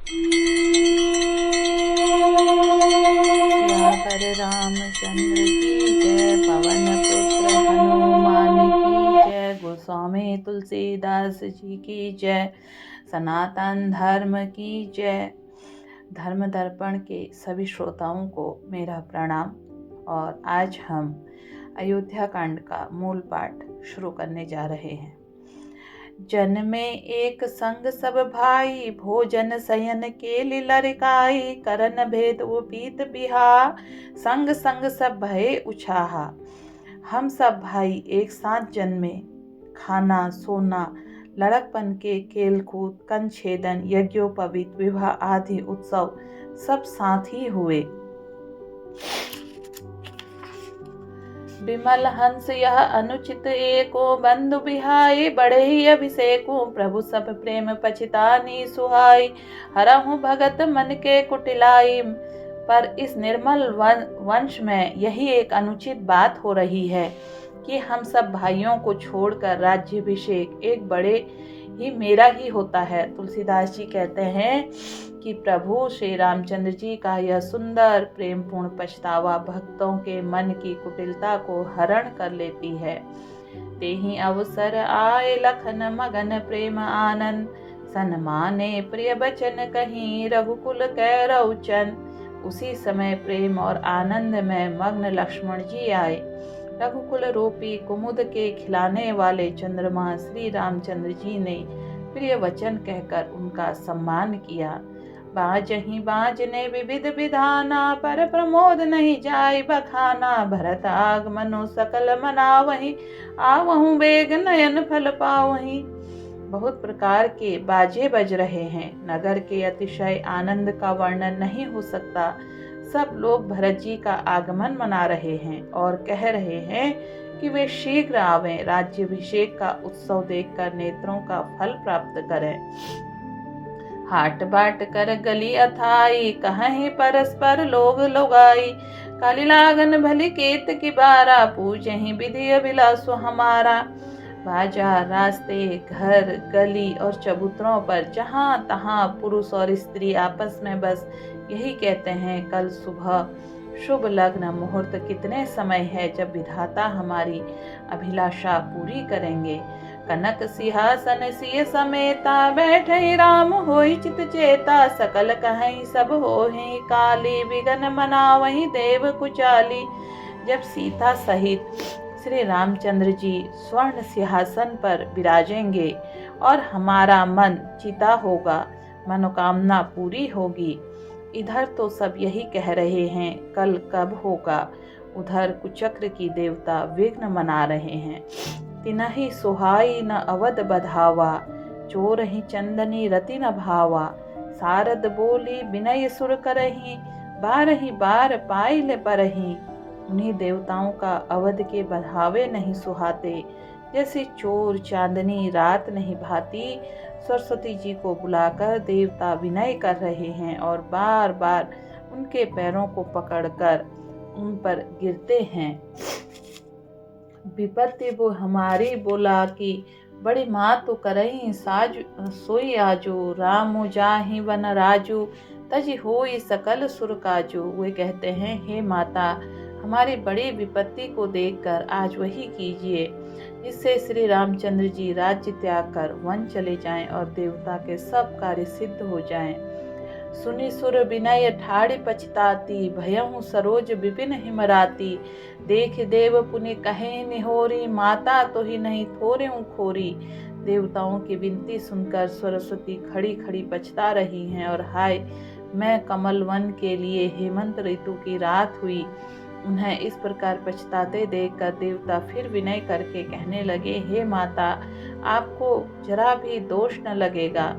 सियावर रामचंद्र की जय, पवन पुत्र हनुमान की जय, गोस्वामी तुलसीदास जी की जय, सनातन धर्म की जय। धर्म दर्पण के सभी श्रोताओं को मेरा प्रणाम। और आज हम अयोध्या कांड का मूल पाठ शुरू करने जा रहे हैं। जन में एक संग सब भाई, भोजन शयन के लरिकाई, करन भेद उपीत बिहा, संग संग सब भय उछाहा। हम सब भाई एक साथ जन्मे, खाना सोना लड़कपन के खेल कूद कंठ छेदन यज्ञोपवीत विवाह आदि उत्सव सब साथ ही हुए। विमल हंस यह अनुचित एको, बंधु बिहाई बढ़े ही अभिषेको, प्रभु सब प्रेम पछितानी सुहाई, हरहु भगत मन के कुटिलाई। पर इस निर्मल वंश में यही एक अनुचित बात हो रही है कि हम सब भाइयों को छोड़कर राज्याभिषेक एक बड़े ही मेरा ही होता है। तुलसीदास जी कहते हैं कि प्रभु श्री रामचंद्र जी का यह सुंदर प्रेमपूर्ण पछतावा भक्तों के मन की कुटिलता को हरण कर लेती है। तेहि अवसर आए लखन मगन प्रेम आनंद, सन्माने प्रिय बचन कहीं रघुकुल कैरवचन। उसी समय प्रेम और आनंद में मग्न लक्ष्मण जी आए। रघुकुल रूपी कुमुद के खिलाने वाले चंद्रमा श्री रामचंद्र जी ने प्रिय वचन कहकर उनका सम्मान किया। बाजहि बाजने विविध विधाना, पर प्रमोद नहीं जाय बखाना। भरत आगमनो सकल मनावहि, आवहु बेग नयन फल पावहि। बहुत प्रकार के बाजे बज रहे हैं, नगर के अतिशय आनंद का वर्णन नहीं हो सकता। सब लोग भरत जी का आगमन मना रहे हैं और कह रहे हैं कि वे शीघ्र आवें, राज्याभिषेक का उत्सव देखकर नेत्रों का फल प्राप्त करें। हाट बाट कर गली अथाई, कहीं परस्पर लोग लोगाई। काली लागन भली केत की बारा, पूजहि विधि अभिलाषो हमारा। बाजार रास्ते घर गली और चबूतरों पर जहाँ तहाँ पुरुष और स्त्री आपस में बस यही कहते हैं, कल सुबह शुभ लग्न मुहूर्त कितने समय है जब विधाता हमारी अभिलाषा पूरी करेंगे। कनक सिंहासन सिय समेता, बैठे राम होई चित चेता। सकल कहीं सब होहि काली, विघन मनावहि देव कुचाली। जब सीता सहित श्री रामचंद्र जी स्वर्ण सिंहासन पर विराजेंगे और हमारा मन चिता होगा, मनोकामना पूरी होगी। इधर तो सब यही कह रहे हैं, कल कब होगा। उधर कुचक्र की देवता विघ्न मना रहे हैं। तिनहि सुहाई न अवध बधावा, चोर ही चंदनी रति न भावा। सारद बोली विनय सुर करही, बारही बार पाइल परही। उन्हीं देवताओं का अवध के बधावे नहीं सुहाते, जैसे चोर चांदनी रात नहीं भाती। सरस्वती जी को बुलाकर देवता विनय कर रहे हैं और बार बार उनके पैरों को पकड़कर उन पर गिरते हैं। विपत्ति वो हमारी बोला कि बड़ी माँ तो करही साजु सोई आजू। राम जाहि वन राजू, तज होई सकल सुर काजू। वे कहते हैं, हे माता, हमारी बड़ी विपत्ति को देखकर आज वही कीजिए जिससे श्री रामचंद्र जी राज्य त्याग कर वन चले जाएं और देवता के सब कार्य सिद्ध हो जाएं। सुनि सुर विनय ठाड़ी पछताती, भयहु सरोज विपिन हिमराती। देख देव पुनि कहे निहोरी, माता तो ही नहीं थोरे खोरी। देवताओं की विनती सुनकर सरस्वती खड़ी खड़ी पछता रही हैं और हाय, मैं कमल वन के लिए हेमंत ऋतु की रात हुई। उन्हें इस प्रकार पछताते देखकर देवता फिर विनय करके कहने लगे, हे माता, आपको जरा भी दोष न लगेगा।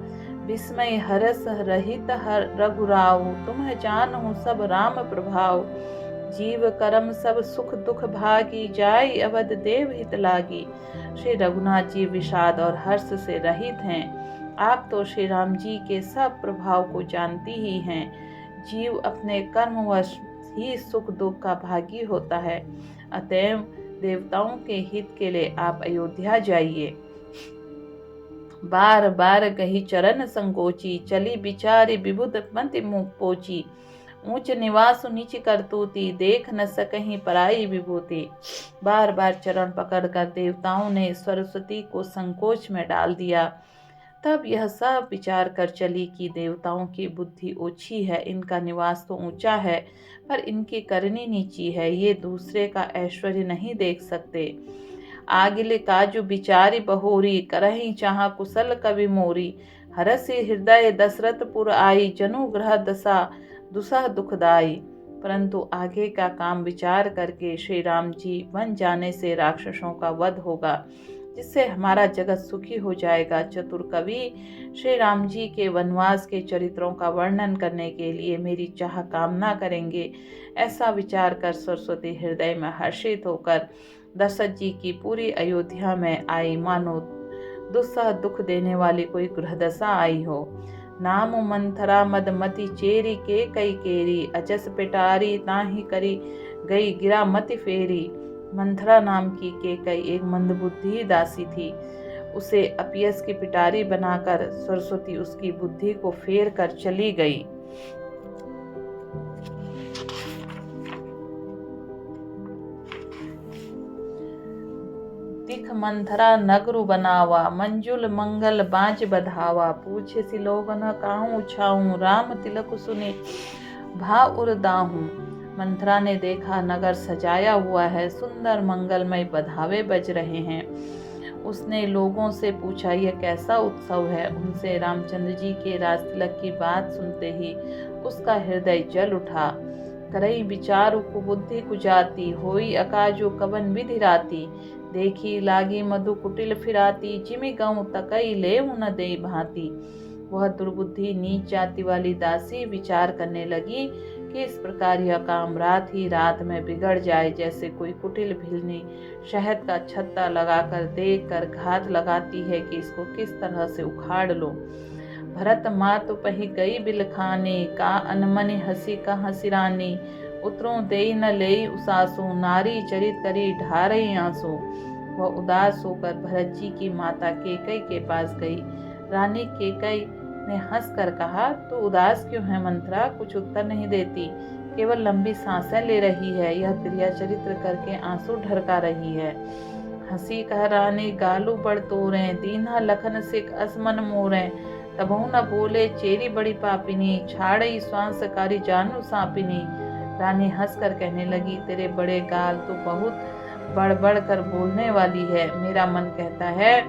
विस्मय हरस रहित हर रघुराव, तुम जानहु सब राम प्रभाव। जीव कर्म सब सुख दुख भागी, जाय अवध देव हित लागी। श्री रघुनाथ जी विषाद और हर्ष से रहित हैं। आप तो श्री राम जी के सब प्रभाव को जानती ही हैं। जीव अपने कर्मवश ही सुख दुख का भागी होता है। अतएव देवताओं के हित के लिए आप अयोध्या जाइए। बार बार कही चरण संकोची, चली बिचारी विबुध मति मुँह पोची। ऊंच निवास नीच करतूती, देख न सकहीं पराई विभूति। बार बार चरण पकड़कर देवताओं ने सरस्वती को संकोच में डाल दिया। तब यह सब विचार कर चली कि देवताओं की बुद्धि ओछी है, इनका निवास तो ऊंचा है पर इनकी करनी नीची है, ये दूसरे का ऐश्वर्य नहीं देख सकते। आगिले काजु बिचारी बहोरी, करही चाह कुशल कवि मोरी। हरसि हृदय दशरथपुर आई, जनु ग्रह दशा दुसह दुखदाई। परंतु आगे का काम विचार करके श्री राम जी वन जाने से राक्षसों का वध होगा, जिससे हमारा जगत सुखी हो जाएगा। चतुर कवि श्री राम जी के वनवास के चरित्रों का वर्णन करने के लिए मेरी चाह कामना करेंगे। ऐसा विचार कर सरस्वती हृदय में हर्षित होकर दशरथ जी की पूरी अयोध्या में आई, मानो दुस्सह दुख देने वाली कोई ग्रहदशा आई हो। नाम मंथरा मदमति चेरी के कई केरी, अजस पिटारी ताही करी गई गिरा मति फेरी। मंथरा नाम की केकई एक मंदबुद्धि दासी थी, उसे अपयस की पिटारी बनाकर सरस्वती उसकी बुद्धि को फेर कर चली गई। दिख मंथरा नगरु बनावा, मंजुल मंगल बाज बधावा। पूछे सी लोगन काहू छाऊं, राम तिलक सुने भाव उरदाहूं। मंथरा ने देखा नगर सजाया हुआ है, सुंदर मंगलमय बधावे बज रहे हैं। उसने लोगों से पूछा यह कैसा उत्सव है। उनसे रामचंद्र जी के राज तिलक की बात सुनते ही उसका हृदय जल उठा। करई विचार कुबुद्धि कुजाती, होई अकाजो कवन विधि राती। देखी लागी मधु कुटिल फिराती, जिमि गऊ तकई लेऊ न दे भांति। वह दुर्बुद्धि नीच जाति वाली दासी विचार करने लगी कि इस प्रकार यह काम रात ही रात में बिगड़ जाए, जैसे कोई कुटिल भिलनी शहद का छत्ता लगाकर देख कर घात लगाती है कि इसको किस तरह से उखाड़ लो। भरत मातु पही गई बिलखाने, का अनमनि हसी का हसिरानी। उतरों देई न लेई उसासु, नारी चरित करी ढारई आंसू। वह उदास होकर भरत जी की माता केकई के पास गई। रानी केकई ने हंसकर कहा, तो उदास क्यों है मंथरा? कुछ उत्तर नहीं देती, केवल लंबी सांसें ले रही है। यह क्रिया चरित्र करके आंसू ढरका रही है। हंसी कह रानी गालू बड़ तोरे, दीन्हा लखन सिख असमन मोरे। तबहु न बोले चेरी बड़ी पापिनी, छाड़ई स्वांसकारी जानू सापिनी। रानी हंसकर कहने लगी, तेरे बड़े गाल तो बहुत बढ़ बढ़ कर बोलने वाली है। मेरा मन कहता है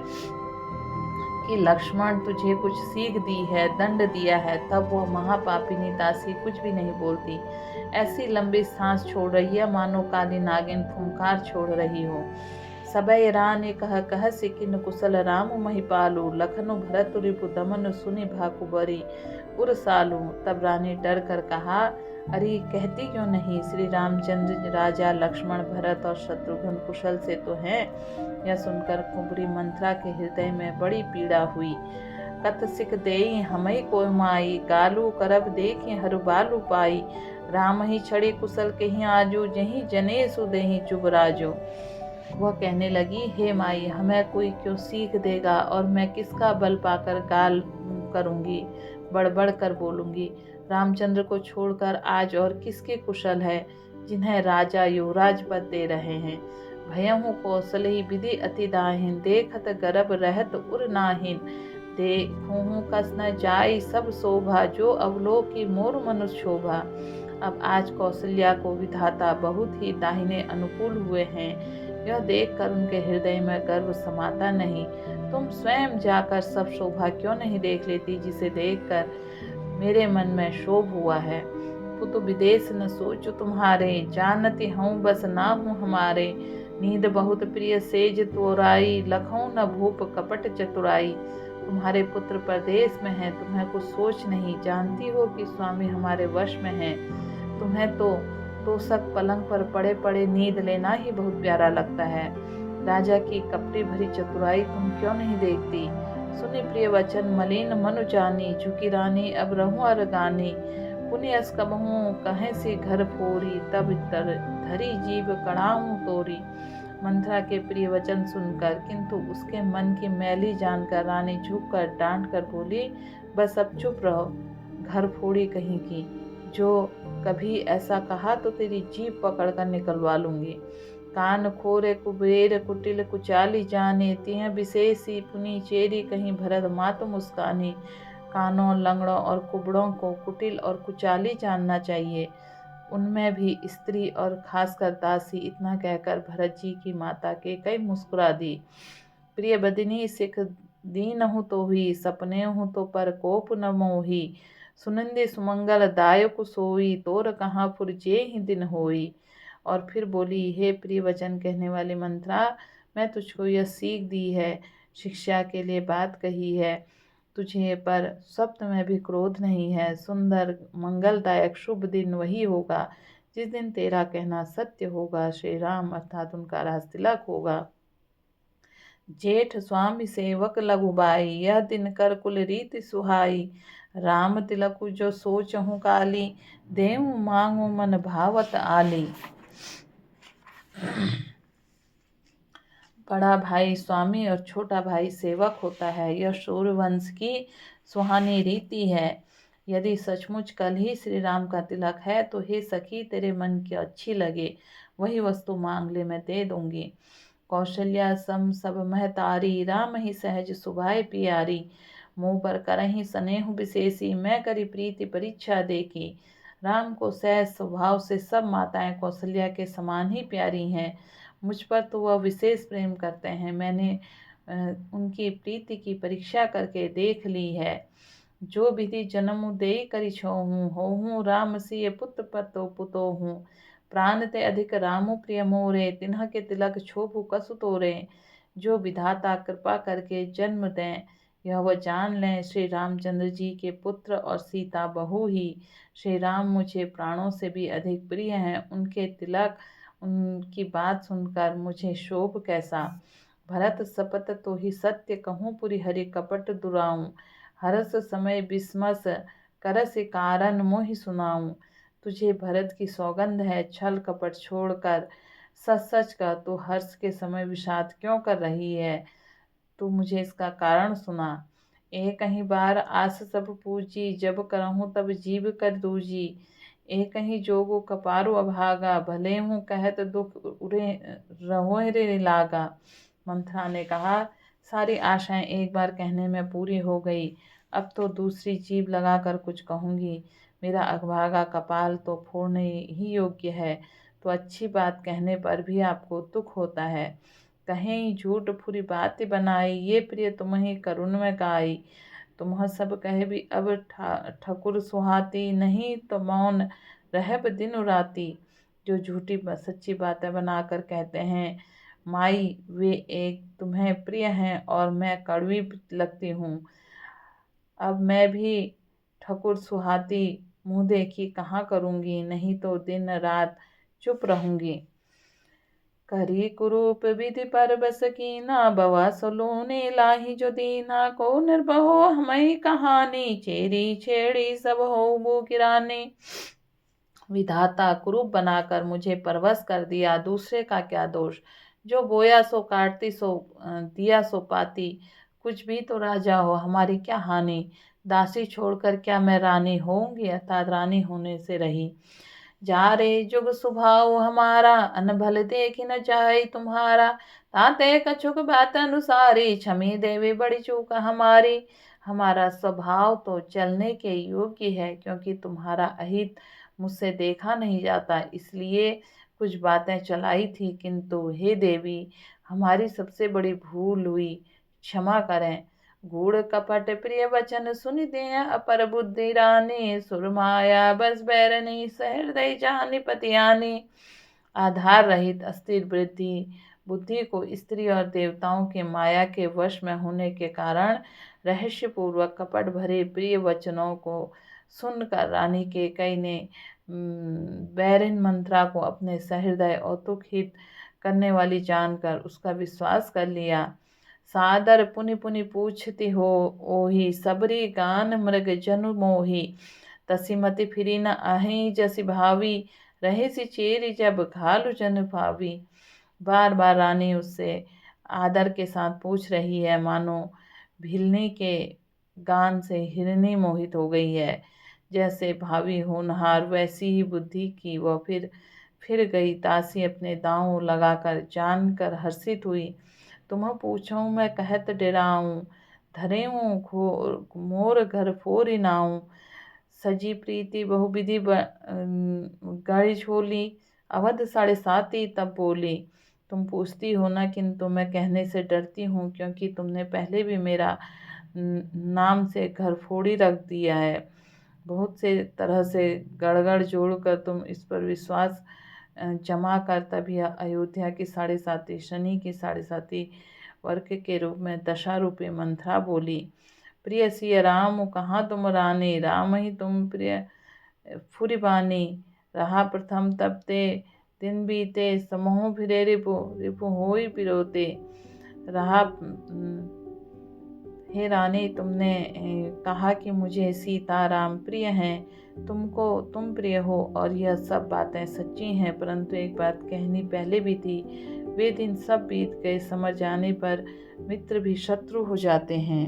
कि लक्ष्मण तुझे कुछ सीख दी है, दंड दिया है। तब वो महापापिनी दासी कुछ भी नहीं बोलती, ऐसी लंबी सांस छोड़ रही है मानो काली नागिन फुंकार छोड़ रही हो। सबय रानी कह कह सिकिन कुशल, राम महिपालू। लखनु भरत रिपु दमन सुनि भाकुबरी उरसालू। तब रानी डर कर कहा, अरे कहती क्यों नहीं? श्री रामचंद्र राजा लक्ष्मण भरत और शत्रुघ्न कुशल से तो हैं। यह सुनकर कुंवरी मंथरा के हृदय में बड़ी पीड़ा हुई। कत सिख देई हमई को माई, गालू करब देखी हरु बालू पाई। राम ही छड़ी कुशल कहीं आजू, जहीं जने सुदेही चुबराजो। वह कहने लगी, हे माई, हमें कोई क्यों सीख देगा और मैं किसका बल पाकर गाल करूंगी, बड़बड़ कर बोलूंगी। रामचंद्र को छोड़कर आज और किसके कुशल है जिन्हें राजा युवराज पद दे रहे हैं। भयहु कौशलही विधि अति दाहिन, देखत गर्भ रहत उर नाहिन। देखूं कस न जाई सब शोभा, जो अवलोकी मोर मनुष्य शोभा। अब आज कौशल्या को विधाता बहुत ही दाहिने अनुकूल हुए हैं। यह देखकर उनके हृदय में गर्व समाता नहीं। तुम स्वयं जाकर सब शोभा क्यों नहीं देख लेती, जिसे देखकर मेरे मन में शोभ हुआ है। पुतु विदेश न सोचो तुम्हारे, जानती हूँ बस ना हूँ हमारे। नींद बहुत प्रिय सेज तोराई, लखों न भूप कपट चतुराई। तुम्हारे पुत्र प्रदेश में है, तुम्हें कुछ सोच नहीं। जानती हो कि स्वामी हमारे वश में है। तुम्हें तो तोषक पलंग पर पड़े पड़े नींद लेना ही बहुत प्यारा लगता है। राजा की कपटी भरी चतुराई तुम क्यों नहीं देखती? सुनि प्रिय वचन मलिन मनु जानी, झुकी रानी अब रहूं अरगानी। पुनि अस कबहूं कहें से घर फोरी, तब धरी जीव कड़ाऊं तोरी। मंथरा के प्रिय वचन सुनकर, किंतु उसके मन की मैली जानकर रानी झुककर डांट कर बोली, बस अब चुप रहो, घर फोड़ी कहीं की। जो कभी ऐसा कहा तो तेरी जीभ पकड़कर निकलवा लूंगी। कान खोरे कुबेर कुटिल कुचाली जाने, तिह विशेषी पुनी चेरी कहीं भरत मात मुस्कानी। कानों, लंगड़ों और कुबड़ों को कुटिल और कुचाली जानना चाहिए, उनमें भी स्त्री और खासकर दासी। इतना कहकर भरत जी की माता के कई मुस्कुरा दी। प्रिय बदिनी सिख दीन हूँ तो हुई, सपने हूँ तो पर कोप न मोही। सुनंदे सुमंगल दायक सोई, तोर कहाँ फुरजे ही दिन होई। और फिर बोली, हे प्रिय वचन कहने वाली मंत्रा, मैं तुझको यह सीख दी है, शिक्षा के लिए बात कही है तुझे, पर सप्त में भी क्रोध नहीं है। सुंदर मंगलदायक शुभ दिन वही होगा जिस दिन तेरा कहना सत्य होगा। श्री राम अर्थात उनका राज तिलक होगा। जेठ स्वामी सेवक लघुबाई, यह दिन कर कुल रीति सुहाई। राम तिलकु जो सोचहु काली, देहु मांगो मन भावत आली। बड़ा भाई स्वामी और छोटा भाई सेवक होता है, यह सूर्यवंश की सुहानी रीति है। यदि सचमुच कल ही श्री राम का तिलक है तो हे सखी, तेरे मन की अच्छी लगे वही वस्तु मांग ले, मैं दे दूंगी। कौशल्या सम सब महतारी, राम ही सहज सुभाए प्यारी। मुँह पर करही स्नेह विशेषी, मैं करी प्रीति परीक्षा देखी। राम को सहज स्वभाव से सब माताएं कौशल्या के समान ही प्यारी हैं। मुझ पर तो वह विशेष प्रेम करते हैं, मैंने उनकी प्रीति की परीक्षा करके देख ली है। जो विधि जन्म दे करी छोहूँ, होहूँ राम सिय पुत्र पतो पुतोहूँ। प्राण ते अधिक रामु प्रिय मोरे, तिन्ह के तिलक छोभु कसु तोरे। जो विधाता कृपा करके जन्म दें, यह वह जान लें, श्री रामचंद्र जी के पुत्र और सीता बहू ही। श्री राम मुझे प्राणों से भी अधिक प्रिय हैं, उनके तिलक उनकी बात सुनकर मुझे शोभ कैसा। भरत सपत तो ही सत्य कहूँ, पुरी हरि कपट दुराऊं। हरस समय विस्मस करस कारण मोहि सुनाऊं। तुझे भरत की सौगंध है, छल कपट छोड़कर सच सच का तू हर्ष के समय विषाद क्यों कर रही है। तू मुझे इसका कारण सुना। एक ही बार आस सब पूजी, जब करहूँ तब जीव कर दूजी। एक ही जोगो कपारु अभागा, भले हूँ कहत दुख उरे रहो रे लागा। मंथरा ने कहा, सारी आशाएं एक बार कहने में पूरी हो गई, अब तो दूसरी जीभ लगाकर कुछ कहूँगी। मेरा अभागा कपाल तो फोड़ने ही योग्य है, तो अच्छी बात कहने पर भी आपको दुख होता है। कहीं झूठ फुरी बात बनाई, ये प्रिय तुम्हें करुण में गाई। तुम सब कहे भी अब ठकुर सुहाती, नहीं तो मौन रहब दिन राती। जो झूठी सच्ची बातें बनाकर कहते हैं, माई वे एक तुम्हें प्रिय हैं और मैं कड़वी लगती हूँ। अब मैं भी ठकुर सुहाती मुँह देखी कहाँ करूँगी, नहीं तो दिन रात चुप रहूँगी। करी कुरूप विधि पर बस कीना, बवा सलोने लाही जो दीना। को निर्बहो हमई कहानी, चेरी छेड़ी सब हो किरानी। विधाता कुरूप बनाकर मुझे परवश कर दिया, दूसरे का क्या दोष। जो बोया सो काटती, सो दिया सो पाती। कुछ भी तो राजा हो, हमारी क्या हानि। दासी छोड़कर क्या मैं रानी होऊंगी, अर्थात रानी होने से रही। जा रे जुग स्वभाव हमारा, अनभल देख न जाए तुम्हारा। ताते कछुक बात अनुसारी, क्षमी देवी बड़ी चूक हमारी। हमारा स्वभाव तो चलने के योग्य है, क्योंकि तुम्हारा अहित मुझसे देखा नहीं जाता, इसलिए कुछ बातें चलाई थी, किंतु हे देवी हमारी सबसे बड़ी भूल हुई, क्षमा करें। गूढ़ कपट प्रिय वचन सुनि दे, अपर बुद्धि रानी। सुरमाया बस बैरनी, सहृदय जानी पतियानी। आधार रहित अस्थिर बुद्धि को स्त्री और देवताओं के माया के वश में होने के कारण रहस्यपूर्वक कपट भरे प्रिय वचनों को सुनकर रानी के कई ने बैरिन मंत्रा को अपने सहृदय औतुक हित करने वाली जानकर उसका विश्वास कर लिया। सादर पुनि पुनि पूछती हो ओही, सबरी गान मृग जनु मोही। तसी मति फिरी न अहि जसि भावी, रहे सी चेरी जब घालु जन भावी। बार बार रानी उससे आदर के साथ पूछ रही है, मानो भिलनी के गान से हिरनी मोहित हो गई है। जैसे भावी होनहार वैसी ही बुद्धि की वह फिर गई। दासी अपने दांव लगाकर जानकर हर्षित हुई। तुम्हें पूछूं मैं कहत डेराऊं, धरेऊं मोर घर फोरी नाऊं। सजी प्रीति बहुविधि गाड़ी झोली, अवध 7.5 तब बोली। तुम पूछती हो ना, किंतु मैं कहने से डरती हूँ, क्योंकि तुमने पहले भी मेरा नाम से घर फोड़ी रख दिया है। बहुत से तरह से गड़गड़ जोड़कर तुम इस पर विश्वास जमा कर तभी अयोध्या की 7.5 शनि की 7.5 वर्ग के रूप में दशा रूपी मंत्रा बोली। प्रिय सिय राम कहाँ तुम रानी, राम ही तुम प्रिय फुरिबानी। रहा प्रथम तब ते दिन बीते, समूह फिरे रिपु रिपु होई पिरोते। रहा हे रानी, तुमने कहा कि मुझे सीता राम प्रिय हैं, तुम प्रिय हो, और यह सब बातें सच्ची हैं, परंतु एक बात कहनी पहले भी थी। वे दिन सब बीत गए, समझ जाने पर मित्र भी शत्रु हो जाते हैं।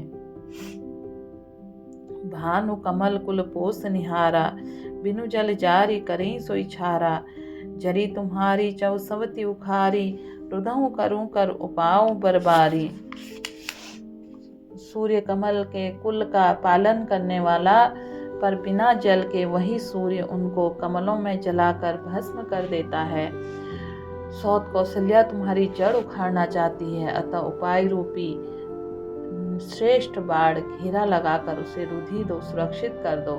भानु कमल कुल पोस निहारा, बिनु जल जारी करें सोई छारा। जरी तुम्हारी चौसवती उखारी, रुदहु करूं कर उपाऊ बरबारी। सूर्य कमल के कुल का पालन करने वाला, पर बिना जल के वही सूर्य उनको कमलों में जलाकर भस्म कर देता है। सौत कौशल्या तुम्हारी जड़ उखाड़ना चाहती है, अतः उपाय रूपी श्रेष्ठ बाढ़ घेरा लगाकर उसे रुधि दो, सुरक्षित कर दो।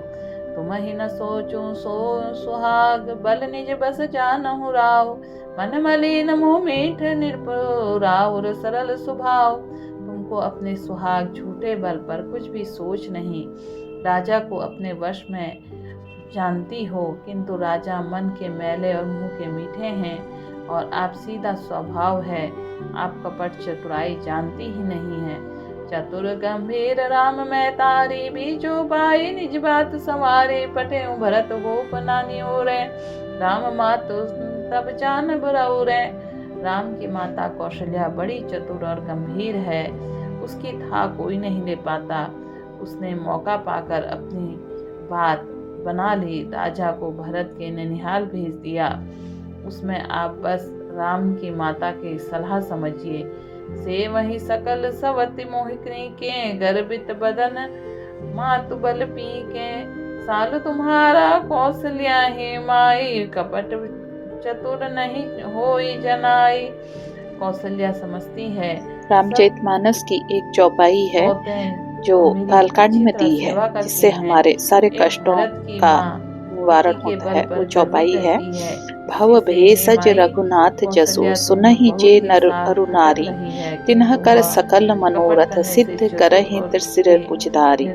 तुम ही न सोचो सो सुहाग, बल निज बस जानहु राव। मन मलिन मुँह मीठ निरपुराव, सरल स्वभाव। तुमको अपने सुहाग झूठे बल पर कुछ भी सोच नहीं। राजा को अपने वश में जानती हो, किंतु राजा मन के मैले और मुंह के मीठे हैं, और आप सीधा स्वभाव है। आप कपट चतुराई जानती ही नहीं है। चतुर गंभीर राम मैं तारी, बीजो बाई निज बात सवारे। पटे भरत गोप नानी ओरे, राम मातु तब जान बुराउरे। राम की माता कौशल्या बड़ी चतुर और गंभीर है, उसकी था कोई नहीं ले पाता। उसने मौका पाकर अपनी बात बना ली, राजा को भरत के ननिहाल भेज दिया। उसमें आप बस राम की माता की सलाह समझिए। से वही सकल सवति मोहिनी के, गर्भित बदन मातु बल पी के। साल तुम्हारा कौशल्या ही माई, कपट चतुर नहीं होई जनाई। कौशल्या समझती है। रामचरितमानस की एक चौपाई है जो बालकांड में दी है, जिससे हमारे सारे कष्टों का निवारण होता है। वो चौपाई है, भव भेषज रघुनाथ जसु, सुनहि जे नर अरु नारी। तिन्ह कर सकल मनोरथ, सिद्ध करहि त्रिसिर भुजधारी।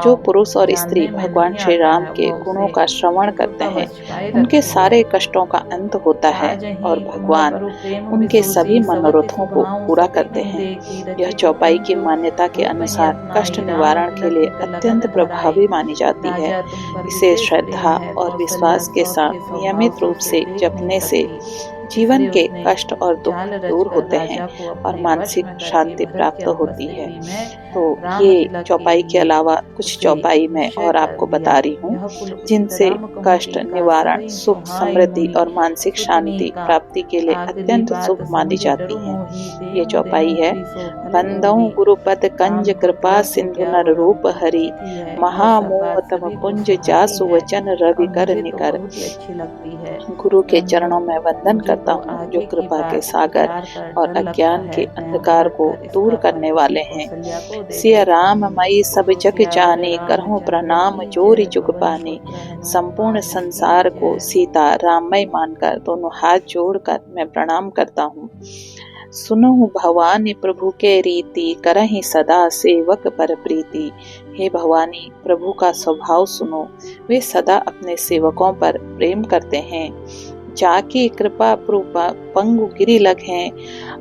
जो पुरुष और स्त्री भगवान श्री राम के गुणों का श्रवण करते हैं, उनके सारे कष्टों का अंत होता है और भगवान उनके सभी मनोरथों को पूरा करते हैं। यह चौपाई की मान्यता के अनुसार कष्ट निवारण के लिए अत्यंत प्रभावी मानी जाती है। इसे श्रद्धा और विश्वास के साथ नियमित रूप से जपने से जीवन के कष्ट और दुख दूर होते हैं और मानसिक शांति प्राप्त होती है। तो ये चौपाई के अलावा कुछ चौपाई मैं और आपको बता रही हूँ, जिनसे कष्ट निवारण, सुख, समृद्धि और मानसिक शांति प्राप्ति के लिए अत्यंत शुभ मानी जाती है। ये चौपाई है, बंदऊ गुरुपद कंज कृपा सिंधु नर रूप हरि। महामोह तम कुंज जासु वचन रवि कर निकर। गुरु के चरणों में वंदन करता हूँ, जो कृपा के सागर और अज्ञान के अंधकार को दूर करने वाले हैं। सिया राम मई सब जग जाने, करहूँ प्रणाम जोरी जुग पाने। संपूर्ण संसार को सीता राममय मानकर दोनों हाथ जोड़कर मैं प्रणाम करता हूँ। सुनहु भवानी प्रभु के रीति, करहि सदा सेवक पर प्रीति। हे भवानी, प्रभु का स्वभाव सुनो, वे सदा अपने सेवकों पर प्रेम करते हैं। जाकी कृपा प्रूपा पंगु गिरि लघें,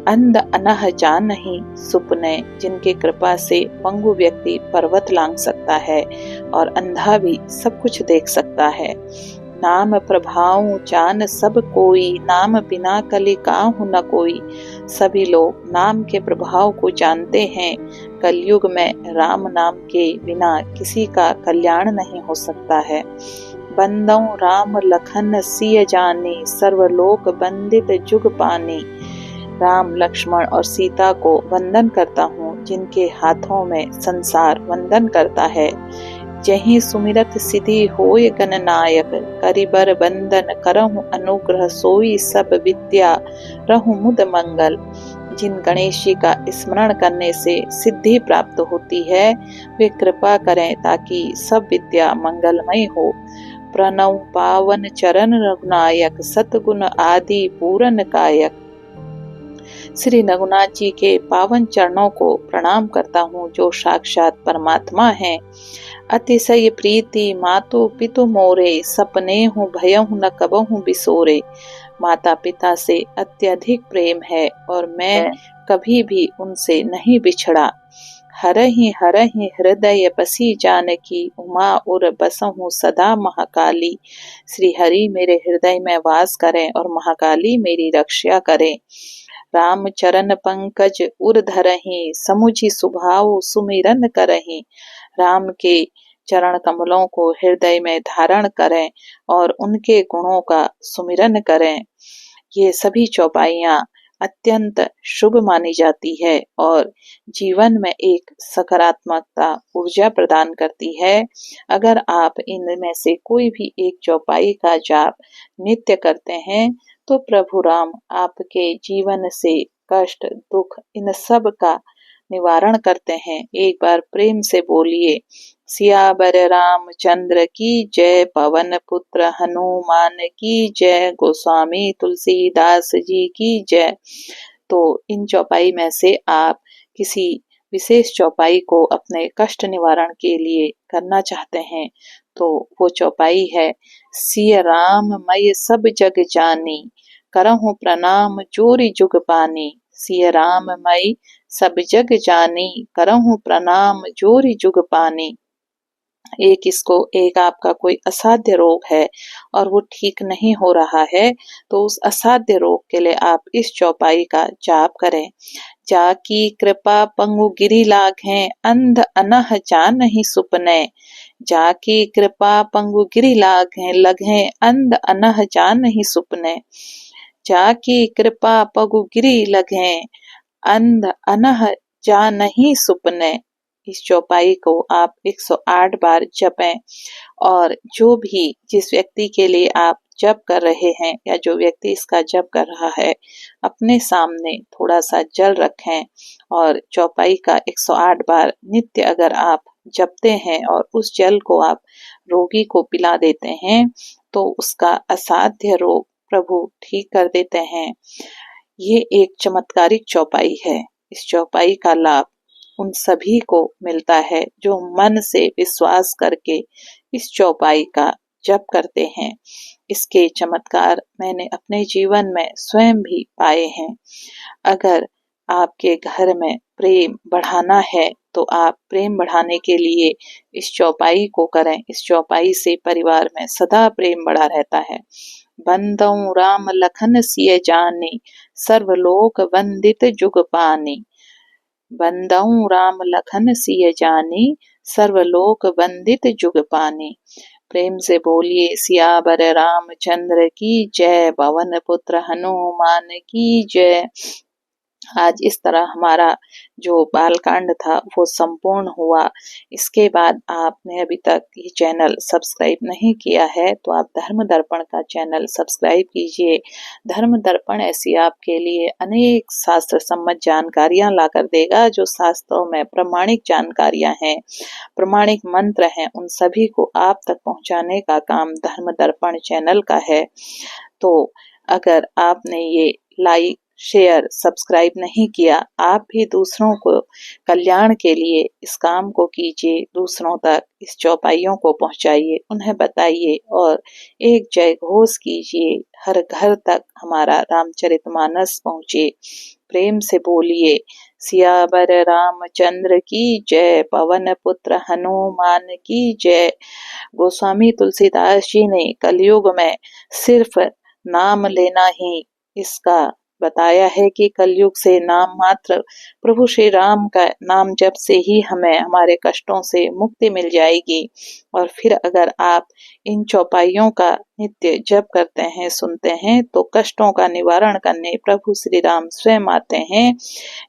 अंध अनह जान नहीं सुपने। जिनके कृपा से पंगु व्यक्ति पर्वत लांघ सकता है और अंधा भी सब कुछ देख सकता है। नाम प्रभाव जान सब कोई, नाम बिना कलि काहू न कोई। सभी लोग नाम के प्रभाव को जानते हैं। कलयुग में राम नाम के बिना किसी का कल्याण नहीं हो सकता है। बंदौ राम लखन सिय जानी, सर्वलोक बंदित जुग पानी। राम लक्ष्मण और सीता को वंदन करता हूँ, जिनके हाथों में संसार वंदन करता है। जहीं सुमिरत सिद्धि होय गणनायक, करिबर बंदन करहु अनुग्रह, सोई सब विद्या रहु मुद मंगल। जिन गणेश जी का स्मरण करने से सिद्धि प्राप्त होती है, वे कृपा करें ताकि सब विद्या मंगलमय हो। प्रणव पावन चरण रघुनायक, सतगुण आदि पूरन कायक। श्री रघुनाथ जी के पावन चरणों को प्रणाम करता हूँ, जो साक्षात परमात्मा हैं। अतिशय प्रीति मातु पितु मोरे, सपने हूँ भयहु न कबहु बिसोरे। माता पिता से अत्यधिक प्रेम है और मैं कभी भी उनसे नहीं बिछड़ा। हरहि हृदय बसी जानकी, उमा उर बसहु सदा महाकाली। श्री हरि मेरे हृदय में वास करें और महाकाली मेरी रक्षा करें। राम चरण पंकज उर धरहि, समुझि सुभाव सुमिरन करहि। राम के चरण कमलों को हृदय में धारण करें और उनके गुणों का सुमिरन करें। ये सभी चौपाइयाँ अत्यंत शुभ मानी जाती है और जीवन में एक सकारात्मकता ऊर्जा प्रदान करती है। अगर आप इनमें से कोई भी एक चौपाई का जाप नित्य करते हैं तो प्रभु राम आपके जीवन से कष्ट दुख इन सब का निवारण करते हैं। एक बार प्रेम से बोलिए, सियावर रामचंद्र की जय, पवन पुत्र हनुमान की जय, गोस्वामी तुलसीदास जी की जय। तो इन चौपाई में से आप किसी विशेष चौपाई को अपने कष्ट निवारण के लिए करना चाहते हैं तो वो चौपाई है, सिय राम मय सब जग जानी, करहु प्रणाम जोरि जुग पानी। सिय राम मई सब जग जानी, करहु प्रणाम जोरि जुग पानी। एक आपका कोई असाध्य रोग है और वो ठीक नहीं हो रहा है, तो उस असाध्य रोग के लिए आप इस चौपाई का जाप करें। जाकी कृपा पंगु गिरि लागहें, अंध अनह जानहि सुपने। जाकी कृपा पंगु गिरि लगहें, अंध अनह जानहि सुपने। जाकी कृपा पगु गिरि लगहें, अंध अनह जानहि सुपने। इस चौपाई को आप 108 बार जपें और जो भी जिस व्यक्ति के लिए आप जप कर रहे हैं या जो व्यक्ति इसका जप कर रहा है, अपने सामने थोड़ा सा जल रखें और चौपाई का 108 बार नित्य अगर आप जपते हैं और उस जल को आप रोगी को पिला देते हैं तो उसका असाध्य रोग प्रभु ठीक कर देते हैं। ये एक चमत्कारिक चौपाई है। इस चौपाई का लाभ उन सभी को मिलता है जो मन से विश्वास करके इस चौपाई का जप करते हैं। इसके चमत्कार मैंने अपने जीवन में स्वयं भी पाए हैं। अगर आपके घर में प्रेम बढ़ाना है तो आप प्रेम बढ़ाने के लिए इस चौपाई को करें। इस चौपाई से परिवार में सदा प्रेम बढ़ा रहता है। बंदौ राम लखन सिय जानी, सर्वलोक वंदित जुग पानी। बंदौ राम लखन सिय जानी, सर्वलोक वंदित जुग पानी। प्रेम से बोलिए, सियावर रामचंद्र की जय, पवन पुत्र हनुमान की जय। आज इस तरह हमारा जो बालकांड था वो संपूर्ण हुआ। इसके बाद आपने अभी तक ये चैनल सब्सक्राइब नहीं किया है तो आप धर्म दर्पण का चैनल सब्सक्राइब कीजिए। धर्म दर्पण ऐसी आपके लिए अनेक शास्त्र सम्मत जानकारियां लाकर देगा, जो शास्त्रों में प्रमाणिक जानकारियां हैं, प्रमाणिक मंत्र हैं, उन सभी को आप तक पहुंचाने का काम धर्म दर्पण चैनल का है। तो अगर आपने ये लाइक शेयर, सब्सक्राइब नहीं किया, आप भी दूसरों को कल्याण के लिए इस काम को कीजिए, दूसरों तक इस चौपाइयों को पहुंचाइए, उन्हें बताइए और एक जय घोष कीजिए, हर घर तक हमारा रामचरितमानस पहुंचे। प्रेम से बोलिए, सियावर रामचंद्र की जय, पवन पुत्र हनुमान की जय। गोस्वामी तुलसीदास जी ने कलयुग में सिर्फ नाम लेना ही इसका बताया है कि कलयुग से नाम मात्र प्रभु श्री राम का नाम जप से ही हमें हमारे कष्टों से मुक्ति मिल जाएगी। और फिर अगर आप इन चौपाइयों का नित्य जप करते हैं, सुनते हैं, तो कष्टों का निवारण करने प्रभु श्री राम स्वयं आते हैं।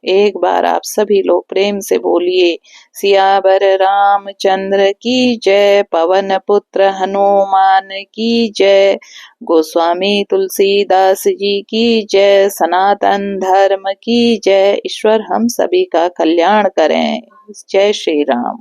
एक बार आप सभी लोग प्रेम से बोलिए, सियावर रामचंद्र की जय, पवन पुत्र हनुमान की जय, गोस्वामी तुलसीदास जी की जय, सनातन धर्म की जय। ईश्वर हम सभी का कल्याण करें। जय श्री राम।